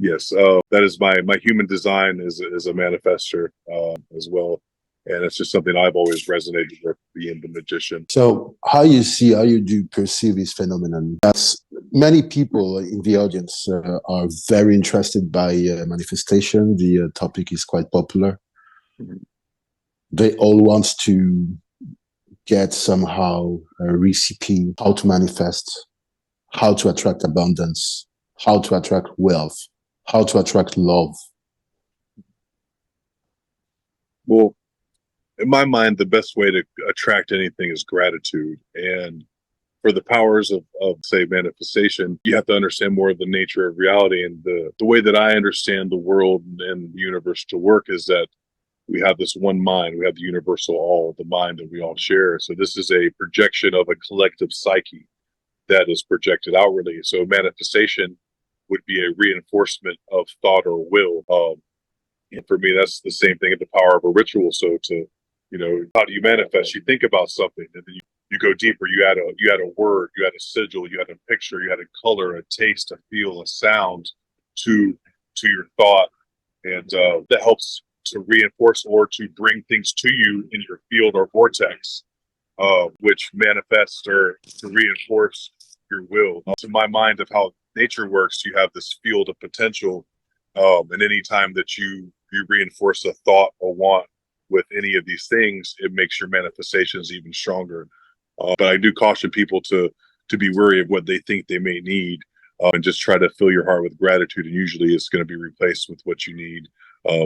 Yes, that is my human design is a manifestor as well, and it's just something I've always resonated with, being the magician. So how you do perceive this phenomenon? As many people in the audience are very interested by manifestation. The topic is quite popular. Mhm. They all want to get somehow a recipe, how to manifest, how to attract abundance, how to attract wealth, how to attract love. Well, in my mind, the best way to attract anything is gratitude. And for the powers of say manifestation, you have to understand more of the nature of reality. And the way that I understand the world and the universe to work is that we have this one mind. We have the universal all, the mind that we all share. So this is a projection of a collective psyche that is projected outwardly. So manifestation would be a reinforcement of thought or will. And for me, that's the same thing at the power of a ritual. So how do you manifest? You think about something, and then you go deeper. You add a word, you add a sigil, you add a picture, you add a color, a taste, a feel, a sound to your thought, and that helps to reinforce or to bring things to you in your field or vortex, which manifests or to reinforce your will. To my mind of how nature works, you have this field of potential, and any time that you reinforce a thought or want with any of these things, it makes your manifestations even stronger. But I do caution people to be wary of what they think they may need, and just try to fill your heart with gratitude. And usually, it's going to be replaced with what you need,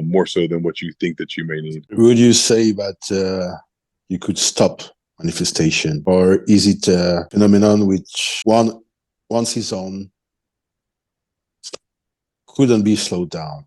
more so than what you think that you may need. Would you say that you could stop manifestation, or is it a phenomenon which once is on couldn't be slowed down?